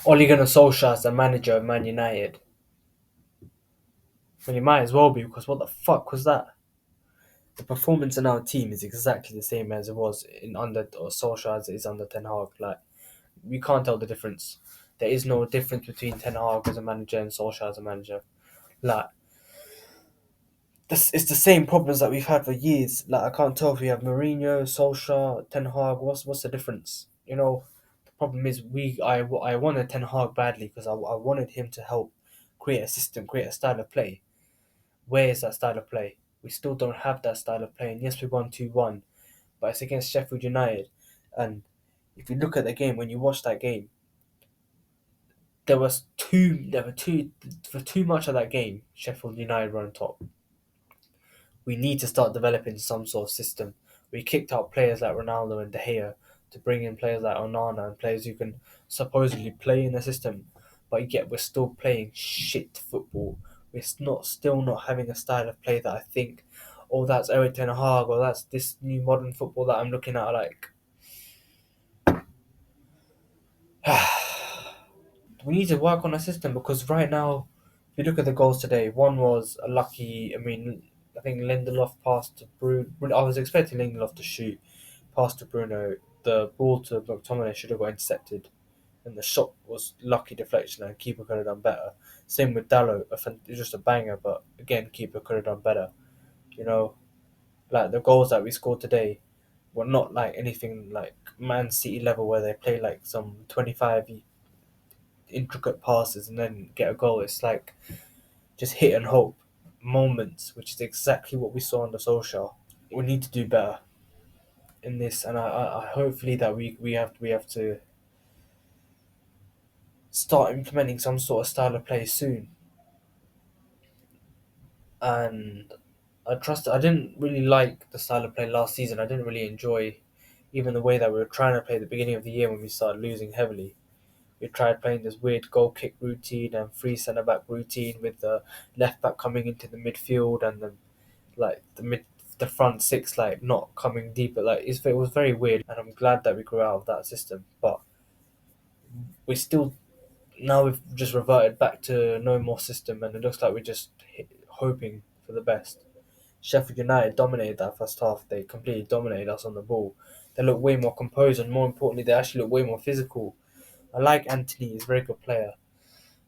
Ole Gunnar Solskjaer as the manager of Man United. Well, he might as well be because what the fuck was that? The performance in our team is exactly the same as it was in under or Solskjaer as it is under Ten Hag. Like we can't tell the difference. There is no difference between Ten Hag as a manager and Solskjaer as a manager. Like this, it's the same problems that we've had for years. Like I can't tell if we have Mourinho, Solskjaer, Ten Hag. What's the difference? The problem is I wanted Ten Hag badly because I wanted him to help create a system, create a style of play. Where is that style of play? We still don't have that style of play. And yes, we won 2-1, but it's against Sheffield United. And if you look at the game, when you watch that game, there were two, for too much of that game, Sheffield United were on top. We need to start developing some sort of system. We kicked out players like Ronaldo and De Gea to bring in players like Onana and players who can supposedly play in the system, but yet we're still playing shit football. We're still not having a style of play that I think, oh, that's Eric Ten Hag, or that's this new modern football that I'm looking at. Like, we need to work on a system because right now, if you look at the goals today, one was a lucky. I mean, I think Lindelof passed to Bruno. I was expecting Lindelof to shoot, pass to Bruno. The ball to McTominay should have got intercepted, and the shot was lucky deflection, and keeper could have done better. Same with Dallo. It was just a banger, but again, keeper could have done better. You know, like the goals that we scored today were not like anything like Man City level where they play like some 25 intricate passes and then get a goal. It's like just hit and hope moments, which is exactly what we saw on the social. We need to do better in this, and I hopefully that we have to start implementing some sort of style of play soon. And I trust. I didn't really like the style of play last season. I didn't really enjoy even the way that we were trying to play at the beginning of the year when we started losing heavily. We tried playing this weird goal kick routine and free centre back routine with the left back coming into the midfield and then like the front six like not coming deeper. Like it was very weird, and I'm glad that we grew out of that system. But we still now we've just reverted back to no more system, and it looks like we're just hoping for the best. Sheffield United dominated that first half. They completely dominated us on the ball. They look way more composed, and more importantly, they actually look way more physical. I like Anthony; he's a very good player,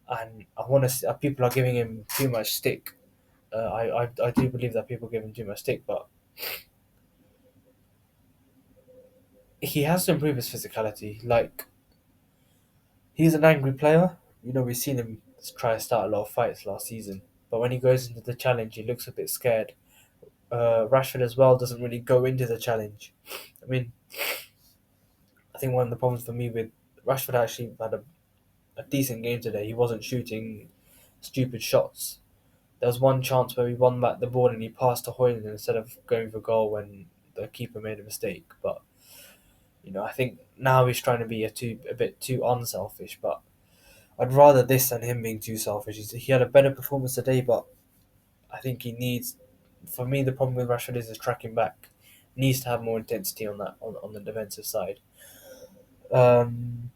and I want to. People are giving him too much stick. I do believe that people give him too much stick, but he has to improve his physicality. Like he's an angry player. We've seen him try to start a lot of fights last season, but when he goes into the challenge, he looks a bit scared. Rashford as well doesn't really go into the challenge. I mean, I think one of the problems for me with Rashford actually had a decent game today. He wasn't shooting stupid shots. There was one chance where he won back the ball and he passed to Hoyland instead of going for goal when the keeper made a mistake. But I think now he's trying to be a bit too unselfish. But I'd rather this than him being too selfish. He had a better performance today, but I think he needs. For me, the problem with Rashford is his tracking back. He needs to have more intensity on that on the defensive side. Um,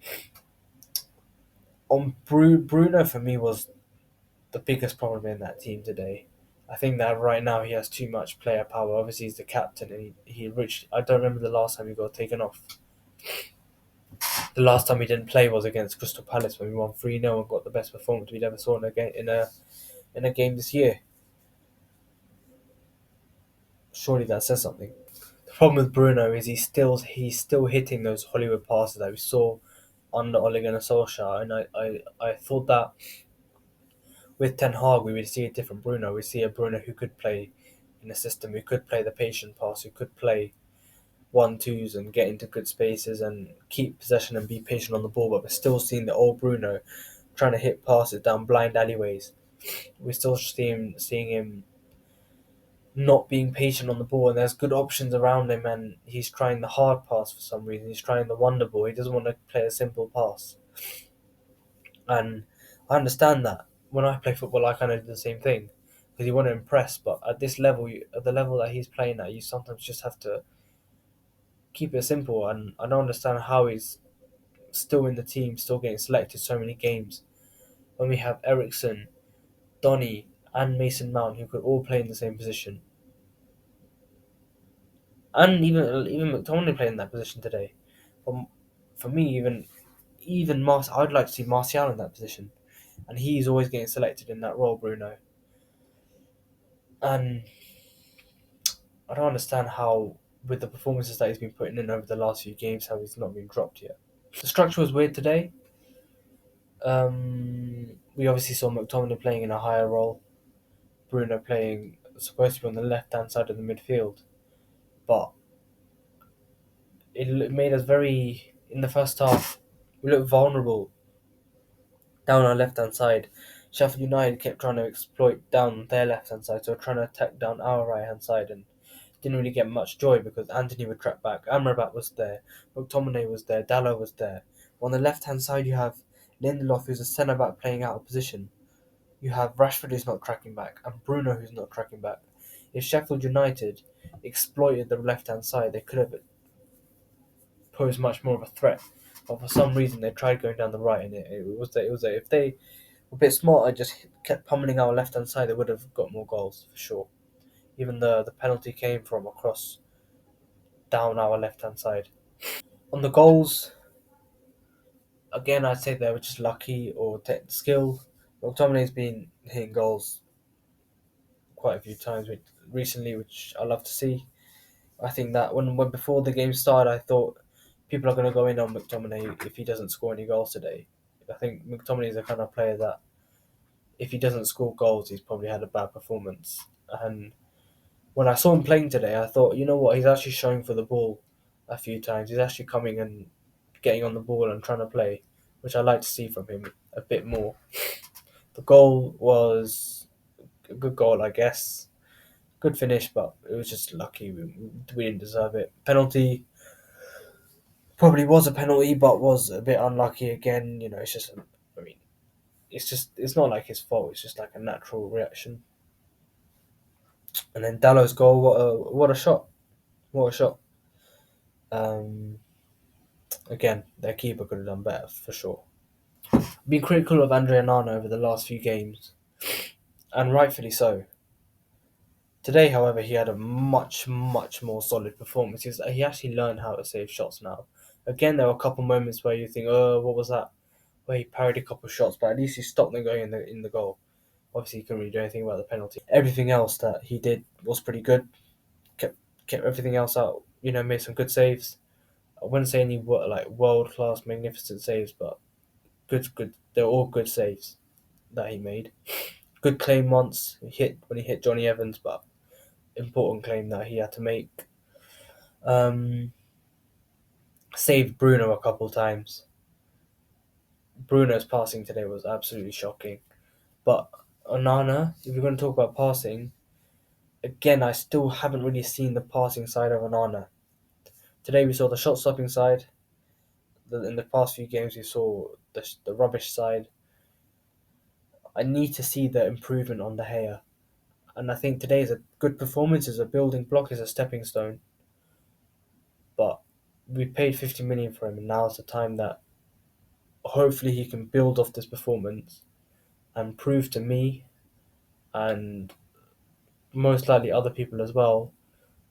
Bruno for me was the biggest problem in that team today. I think that right now he has too much player power. Obviously, he's the captain, and he reached. I don't remember the last time he got taken off. The last time he didn't play was against Crystal Palace when we won 3-0 and got the best performance we'd ever saw in a game this year. Surely that says something. The problem with Bruno is he's still hitting those Hollywood passes that we saw under Ole Gunnar Solskjaer, and I thought that with Ten Hag we would see a different Bruno. We see a Bruno who could play in a system, who could play the patient pass, who could play 1-2s and get into good spaces and keep possession and be patient on the ball. But we're still seeing the old Bruno trying to hit passes down blind alleyways. We're still seeing him not being patient on the ball, and there's good options around him, and he's trying the hard pass for some reason. He's trying the wonder ball. He doesn't want to play a simple pass, and I understand that. When I play football, I kind of do the same thing because you want to impress. But at this level, at the level that he's playing at, you sometimes just have to keep it simple. And I don't understand how he's still in the team, still getting selected so many games. When we have Ericsson, Donny, and Mason Mount who could all play in the same position, and even McTominay playing in that position today. For, for me, I'd like to see Martial in that position, and he's always getting selected in that role, Bruno. And I don't understand how, with the performances that he's been putting in over the last few games, how he's not been dropped yet. The structure was weird today. We obviously saw McTominay playing in a higher role, Bruno playing supposed to be on the left hand side of the midfield, but it made us very in the first half. We looked vulnerable down our left hand side. Sheffield United kept trying to exploit down their left hand side, so trying to attack down our right hand side, and didn't really get much joy because Anthony would track back, Amrabat was there, McTominay was there, Dallo was there. On the left hand side, you have Lindelof, who's a centre back playing out of position. You have Rashford, who's not tracking back, and Bruno, who's not tracking back. If Sheffield United exploited the left hand side, they could have posed much more of a threat. But for some reason, they tried going down the right, and if they were a bit smarter, just kept pummeling our left hand side, they would have got more goals for sure. Even the penalty came from across down our left hand side. On the goals, again, I'd say they were just lucky or skill. McTominay's been hitting goals quite a few times recently, which I love to see. I think that when before the game started, I thought people are going to go in on McTominay if he doesn't score any goals today. I think McTominay is the kind of player that if he doesn't score goals, he's probably had a bad performance. And when I saw him playing today, I thought, you know what, he's actually showing for the ball a few times. He's actually coming and getting on the ball and trying to play, which I like to see from him a bit more. The goal was a good goal, I guess. Good finish, but it was just lucky. We didn't deserve it. Penalty probably was a penalty, but was a bit unlucky again. You know, it's just, I mean, it's not like his fault. It's just like a natural reaction. And then Dallo's goal, what a shot! What a shot! Um, Again, their keeper could have done better for sure. Been critical of Andre Onana over the last few games, and rightfully so. Today, however, he had a much, much more solid performance. He actually learned how to save shots now. Again, there were a couple moments where you think, oh, what was that? Where he parried a couple shots, but at least he stopped them going in the goal. Obviously, he couldn't really do anything about the penalty. Everything else that he did was pretty good. Kept kept everything else out. You know, made some good saves. I wouldn't say any like world class, magnificent saves, but good. They're all good saves that he made. Good claim once when he hit Johnny Evans, but important claim that he had to make. Um, Saved Bruno a couple times. Bruno's passing today was absolutely shocking. But Onana, if you're going to talk about passing, again, I still haven't really seen the passing side of Onana. Today we saw the shot stopping side. In the past few games we saw the rubbish side. I need to see the improvement on the Gea. And I think today is a good performance, is a building block, is a stepping stone. But we paid 50 million for him, and now is the time that hopefully he can build off this performance and prove to me and most likely other people as well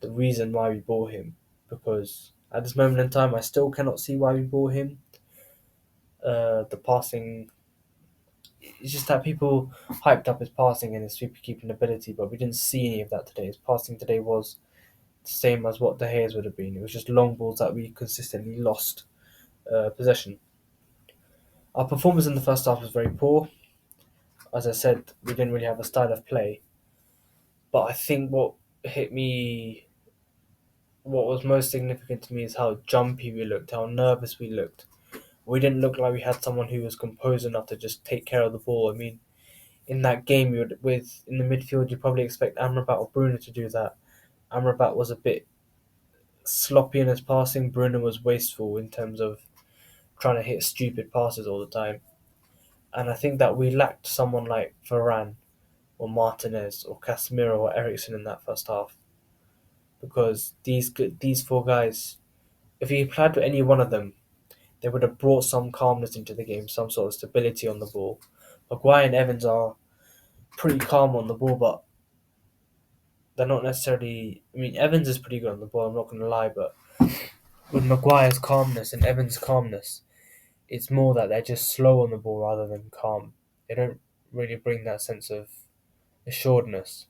the reason why we bought him. Because at this moment in time, I still cannot see why we bought him. The passing, it's just that people hyped up his passing and his sweeper keeping ability, but we didn't see any of that today. His passing today was the same as what De Gea's would have been. It was just long balls that we consistently lost possession. Our performance in the first half was very poor. As I said, we didn't really have a style of play. But I think hit me, what was most significant to me is how jumpy we looked, how nervous we looked. We didn't look like we had someone who was composed enough to just take care of the ball. I mean, in that game, in the midfield, you probably expect Amrabat or Bruno to do that. Amrabat was a bit sloppy in his passing. Bruno was wasteful in terms of trying to hit stupid passes all the time. And I think that we lacked someone like Varane or Martinez or Casemiro or Ericsson in that first half. Because these four guys, if he applied to any one of them, they would have brought some calmness into the game, some sort of stability on the ball. Maguire and Evans are pretty calm on the ball, but they're not necessarily. I mean, Evans is pretty good on the ball. I'm not going to lie, but with Maguire's calmness and Evans' calmness, it's more that they're just slow on the ball rather than calm. They don't really bring that sense of assuredness,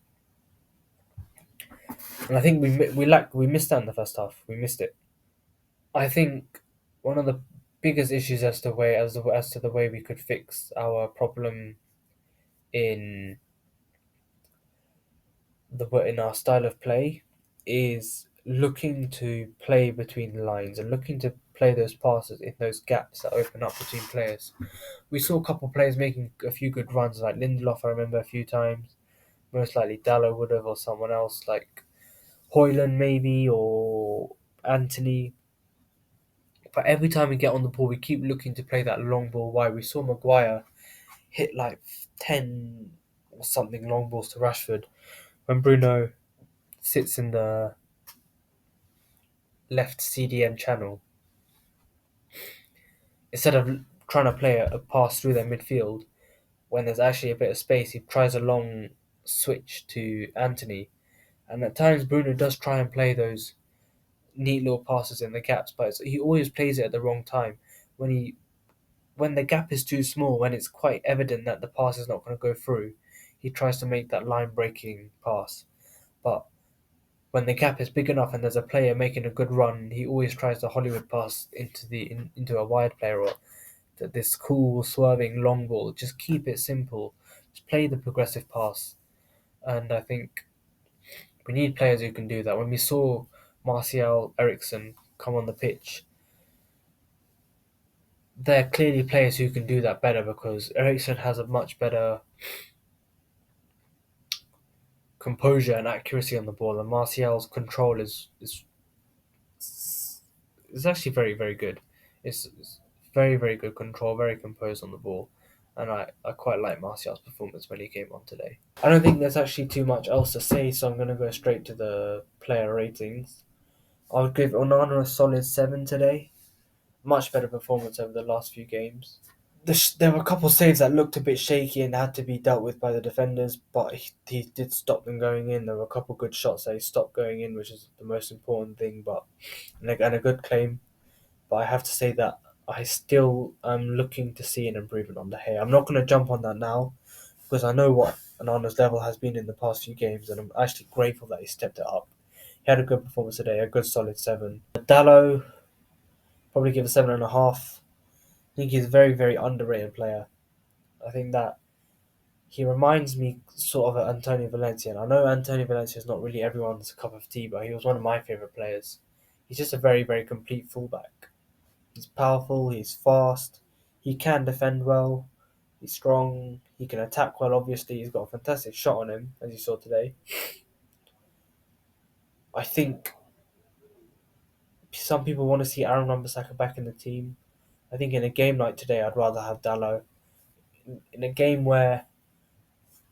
and I think we missed that in the first half. We missed it. I think one of the biggest issues as to the way we could fix our problem in in our style of play is looking to play between the lines and looking to play those passes in those gaps that open up between players. We saw a couple of players making a few good runs, like Lindelof. I remember a few times. Most likely Dallo would have, or someone else like Hoyland maybe, or Anthony. But every time we get on the ball, we keep looking to play that long ball wide. We saw Maguire hit like 10 or something long balls to Rashford when Bruno sits in the left CDM channel. Instead of trying to play a pass through their midfield, when there's actually a bit of space, he tries a long switch to Anthony. And at times, Bruno does try and play those neat little passes in the gaps, but he always plays it at the wrong time. When he when the gap is too small, when it's quite evident that the pass is not going to go through, he tries to make that line breaking pass. But when the gap is big enough and there's a player making a good run, he always tries to Hollywood pass into a wide player or this cool swerving long ball. Just keep it simple. Just play the progressive pass. And I think we need players who can do that. When we saw Martial Ericsson come on the pitch, they're clearly players who can do that better because Ericsson has a much better composure and accuracy on the ball, and Martial's control is actually very very good. It's very very good control, very composed on the ball, and I quite like Martial's performance when he came on today. I don't think there's actually too much else to say, so I'm going to go straight to the player ratings. I would give Onana a solid 7 today. Much better performance over the last few games. There were a couple of saves that looked a bit shaky and had to be dealt with by the defenders, but he did stop them going in. There were a couple of good shots that he stopped going in, which is the most important thing. But and a good claim. But I have to say that I still am looking to see an improvement on the hair. I'm not going to jump on that now because I know what Anana's level has been in the past few games, and I'm actually grateful that he stepped it up. He had a good performance today, a good solid 7. Dallo, probably give a 7.5. I think he's a very, very underrated player. I think that he reminds me sort of of Antonio Valencia. And I know Antonio Valencia is not really everyone's cup of tea, but he was one of my favourite players. He's just a very, very complete fullback. He's powerful, he's fast, he can defend well, he's strong, he can attack well, obviously. He's got a fantastic shot on him, as you saw today. I think some people want to see Aaron Wan-Bissaka back in the team. I think in a game like today, I'd rather have Dallo. In a game where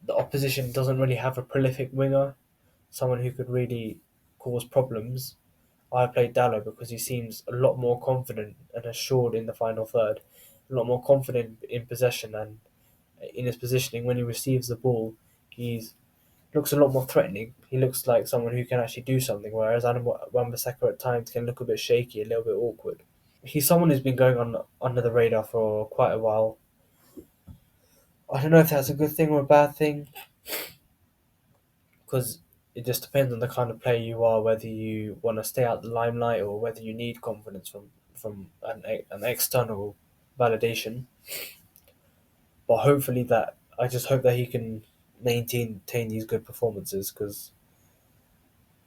the opposition doesn't really have a prolific winger, someone who could really cause problems, I played Dallo because he seems a lot more confident and assured in the final third, a lot more confident in possession and in his positioning. When he receives the ball, he looks a lot more threatening. He looks like someone who can actually do something, whereas Adam Wan-Bissaka at times can look a bit shaky, a little bit awkward. He's someone who's been going on under the radar for quite a while. I don't know if that's a good thing or a bad thing, because it just depends on the kind of player you are, whether you want to stay out the limelight or whether you need confidence from an external validation. But hopefully that I just hope that he can maintain these good performances because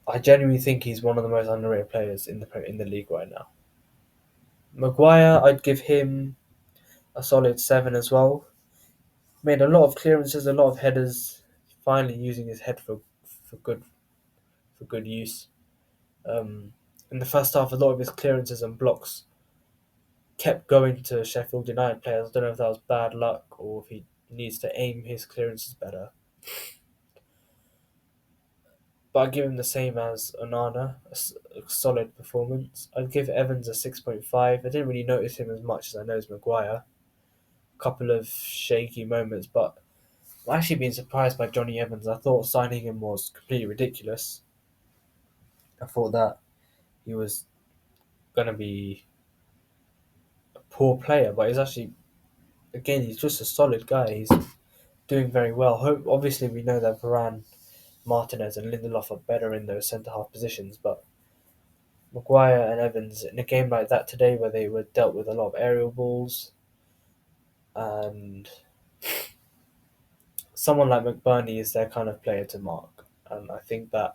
I genuinely think he's one of the most underrated players in the league right now. Maguire, I'd give him a solid 7 as well. Made a lot of clearances, a lot of headers. Finally using his head for good for good use. Um, in the first half, a lot of his clearances and blocks kept going to Sheffield United players. I don't know if that was bad luck or if he needs to aim his clearances better. but I'd give him the same as Onana, a solid performance. I'd give Evans a 6.5. I didn't really notice him as much as I noticed Maguire. A couple of shaky moments, but I've actually been surprised by Johnny Evans. I thought signing him was completely ridiculous. I thought that he was going to be a poor player, but he's actually, again, he's just a solid guy. He's doing very well. Obviously, we know that Varane, Martinez, and Lindelof are better in those centre half positions, but Maguire and Evans in a game like that today, where they were dealt with a lot of aerial balls, and someone like McBurney is their kind of player to mark, and I think that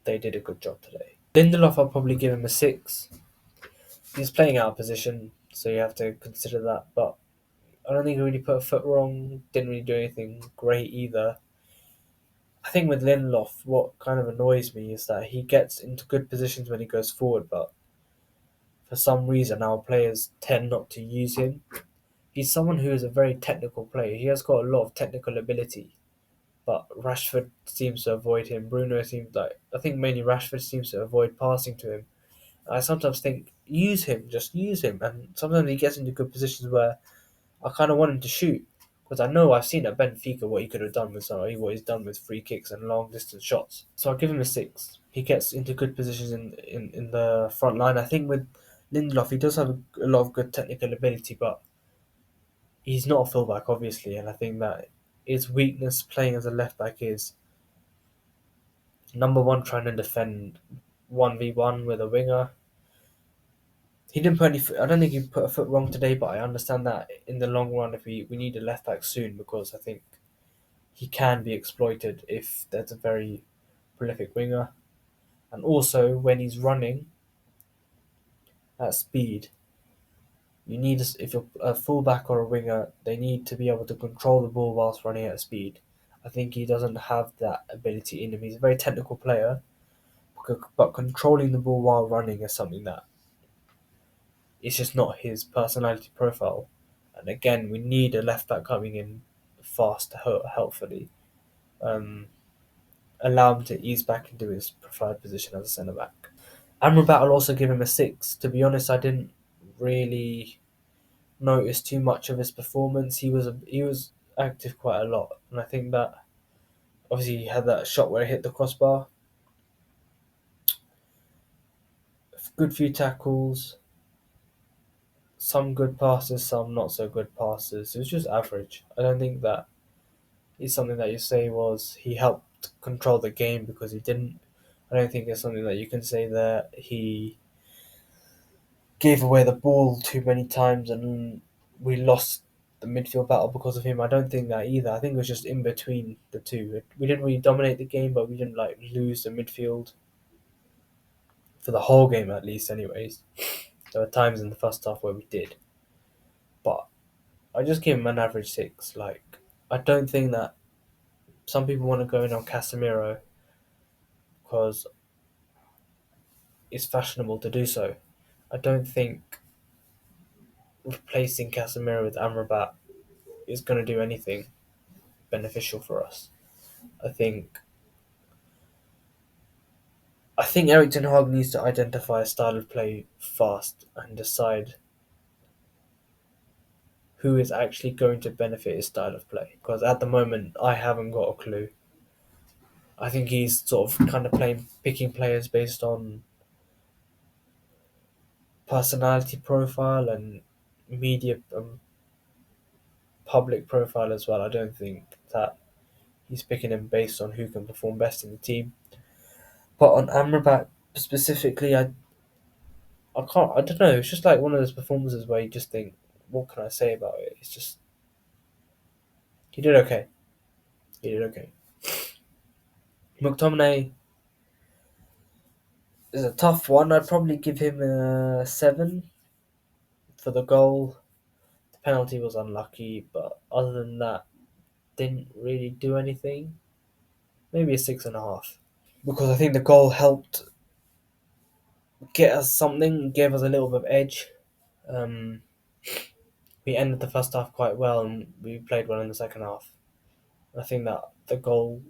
they did a good job today. Lindelof, I'll probably give him a 6. He's playing out of position, so you have to consider that, but I don't think he really put a foot wrong, didn't really do anything great either. I think with Lindelof, what kind of annoys me is that he gets into good positions when he goes forward, but for some reason our players tend not to use him. He's someone who is a very technical player. He has got a lot of technical ability, but Rashford seems to avoid him. Bruno seems like, I think mainly Rashford seems to avoid passing to him. I sometimes think use him, just use him, and sometimes he gets into good positions where I kind of want him to shoot because I know I've seen at Benfica what he could have done with what he's done with free kicks and long distance shots. So I'll give him a 6. He gets into good positions in the front line. I think with Lindelof, he does have a lot of good technical ability, but he's not a fullback, obviously, and I think that his weakness playing as a left back is number one, trying to defend 1v1 with a winger. He didn't put any. I don't think he put a foot wrong today, but I understand that in the long run, if we need a left back soon, because I think he can be exploited if there's a very prolific winger, and also when he's running at speed, you need if you're a fullback or a winger, they need to be able to control the ball whilst running at speed. I think he doesn't have that ability in him. He's a very technical player, but controlling the ball while running is something that it's just not his personality profile. And again, we need a left back coming in fast to helpfully um, allow him to ease back into his preferred position as a centre back. Amrabat will also give him a 6. To be honest, I didn't really notice too much of his performance. He was active quite a lot, and I think that obviously he had that shot where he hit the crossbar. Good few tackles, some good passes, some not so good passes. It was just average. I don't think that is something that you say was he helped control the game because he didn't. I don't think it's something that you can say that he gave away the ball too many times and we lost the midfield battle because of him. I don't think that either. I think it was just in between the two. We didn't really dominate the game, but we didn't like lose the midfield for the whole game at least. Anyways, there were times in the first half where we did, but I just give him an average 6. Like I don't think that some people want to go in on Casemiro because it's fashionable to do so. I don't think replacing Casemiro with Amrabat is going to do anything beneficial for us. I think I think Eric Ten Hag needs to identify a style of play fast and decide who is actually going to benefit his style of play. Because at the moment, I haven't got a clue. I think he's sort of kind of picking players based on personality profile and media public profile as well. I don't think that he's picking them based on who can perform best in the team. But on Amrabat specifically, I can't. I don't know. It's just like one of those performances where you just think, what can I say about it? It's just he did okay. He did okay. McTominay is a tough one. I'd probably give him a 7 for the goal. The penalty was unlucky, but other than that, didn't really do anything. Maybe a 6.5 because I think the goal helped get us something, gave us a little bit of edge. Um, we ended the first half quite well, and we played well in the second half. I think that the goal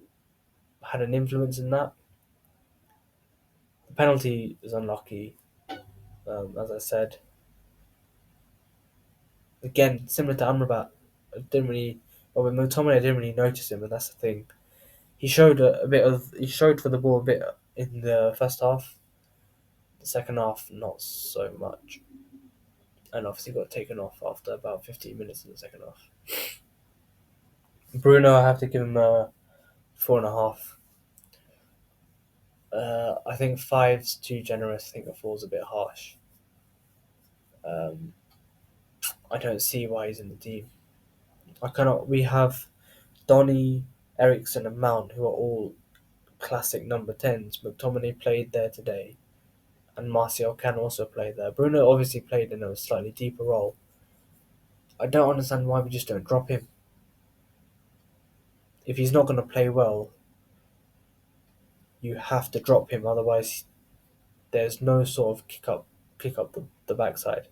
had an influence in that. Penalty is unlucky. As I said, again similar to Amrabat, I didn't really. Well, with McTominay, I didn't really notice him, but that's the thing. He showed for the ball a bit in the first half. The second half, not so much, and obviously got taken off after about 15 minutes in the second half. Bruno, I have to give him a 4.5. I think five's too generous. I think a four's a bit harsh. Um, I don't see why he's in the team. I cannot. We have Donny, Ericsson, and Mount, who are all classic number 10s. McTominay played there today, and Martial can also play there. Bruno obviously played in a slightly deeper role. I don't understand why we just don't drop him. If he's not going to play well, you have to drop him. Otherwise, there's no sort of kick up the backside.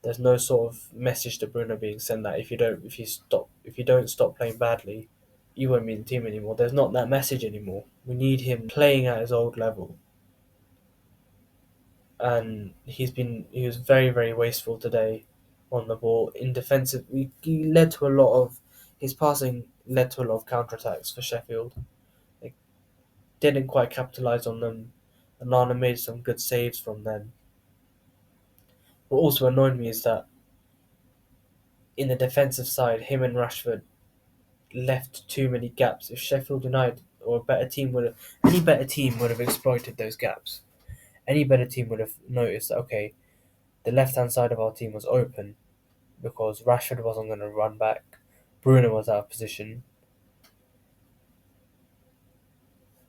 There's no sort of message to Bruno being sent that if you don't stop playing badly, you won't be in the team anymore. There's not that message anymore. We need him playing at his old level, and he was very wasteful today on the ball in defensive. He led to a lot of his passing led to a lot of counterattacks for Sheffield. They didn't quite capitalise on them. And Nana made some good saves from them. What also annoyed me is that in the defensive side, him and Rashford left too many gaps. If Sheffield United or a better team would have, any better team would have exploited those gaps. Any better team would have noticed that, okay, the left hand side of our team was open because Rashford wasn't going to run back, Bruno was out of position,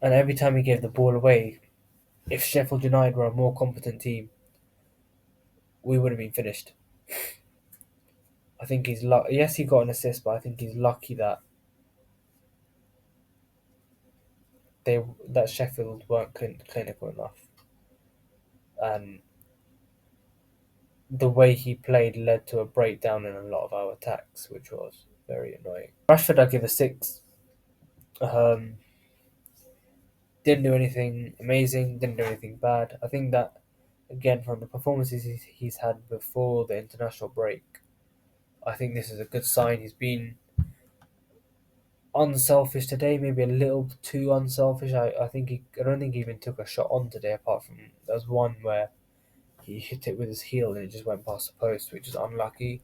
and every time he gave the ball away, if Sheffield United were a more competent team, we would have been finished. I think he's yes, he got an assist, but I think he's lucky that Sheffield weren't clinical enough, and the way he played led to a breakdown in a lot of our attacks, which was very annoying. Rashford, I give a 6. Um, didn't do anything amazing, didn't do anything bad. I think that, again, from the performances he's had before the international break, I think this is a good sign. He's been unselfish today, maybe a little too unselfish. I don't think he even took a shot on today, apart from there was one where he hit it with his heel and it just went past the post, which is unlucky.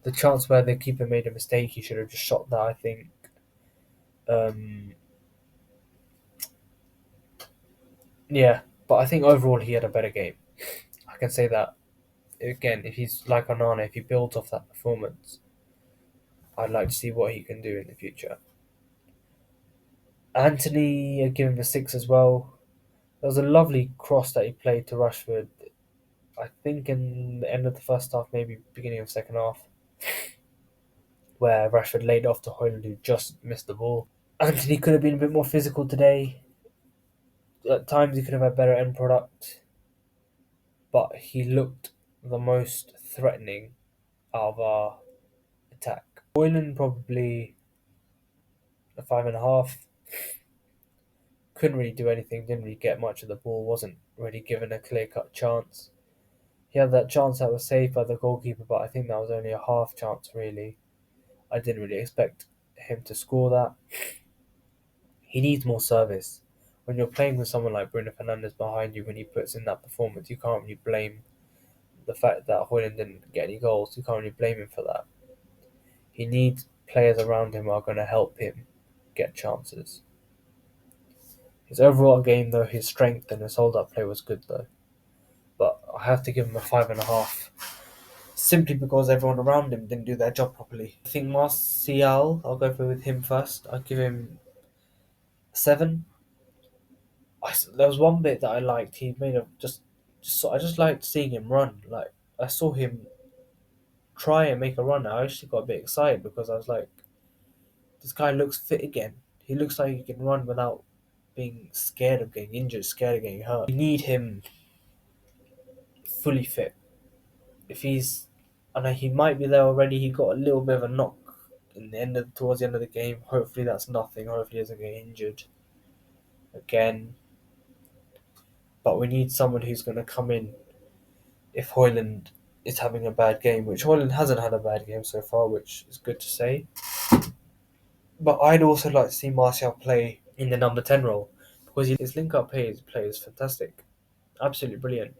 The chance where the keeper made a mistake, he should have just shot that, I think. Um, yeah, but I think overall he had a better game. I can say that again. If he's like Onana, if he builds off that performance, I'd like to see what he can do in the future. Anthony, I give him a 6 as well. There was a lovely cross that he played to Rashford. I think in the end of the first half, maybe beginning of second half, where Rashford laid off to Højlund, who just missed the ball. Anthony could have been a bit more physical today. At times, he could have had better end product, but he looked the most threatening out of our attack. Højlund probably a 5.5. Couldn't really do anything, didn't really get much of the ball, wasn't really given a clear cut chance. He had that chance that was saved by the goalkeeper, but I think that was only a half chance, really. I didn't really expect him to score that. He needs more service. When you're playing with someone like Bruno Fernandes behind you, when he puts in that performance, you can't really blame the fact that Højlund didn't get any goals. You can't really blame him for that. He needs players around him who are going to help him get chances. His overall game, though, his strength and his hold-up play was good, though. But I have to give him a 5.5, simply because everyone around him didn't do their job properly. I think Martial, I'll go for with him first. I'll give him 7. There was one bit that I liked. He made a I just liked seeing him run. Like I saw him try and make a run. I actually got a bit excited because I was like, this guy looks fit again. He looks like he can run without being scared of getting injured, scared of getting hurt. We need him fully fit. If he's, I know he might be there already. He got a little bit of a knock towards the end of the game. Hopefully that's nothing. Hopefully he doesn't get injured again. but we need someone who's going to come in if Hoyland is having a bad game, which Hoyland hasn't had a bad game so far, which is good to say. But I'd also like to see Martial play in the number 10 role because his link up play is fantastic. Absolutely brilliant.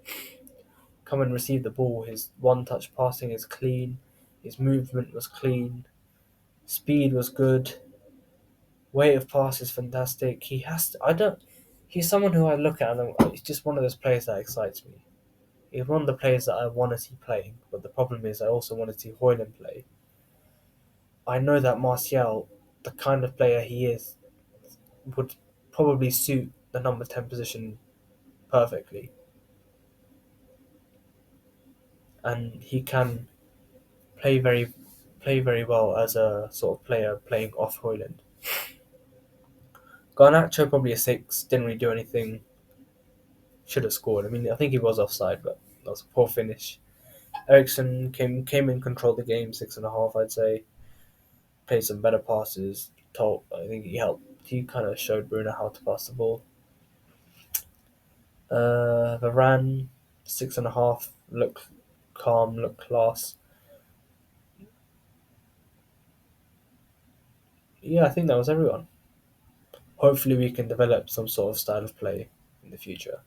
Come and receive the ball. His one touch passing is clean. His movement was clean. Speed was good. Weight of pass is fantastic. He has to, I don't. He's someone who I look at and he's just one of those players that excites me. He's one of the players that I want to see playing, but the problem is I also want to see Hoyland play. I know that Martial, the kind of player he is, would probably suit the number 10 position perfectly, and he can play very well as a sort of player playing off Hoyland. Garnacho probably a six, didn't really do anything. Should have scored. I mean, I think he was offside, but that was a poor finish. Ericsson came in, controlled the game, 6.5, I'd say. Played some better passes. Told, I think he helped. He kind of showed Bruno how to pass the ball. Varane, 6.5. Look calm, look class. Yeah, I think that was everyone. Hopefully, we can develop some sort of style of play in the future.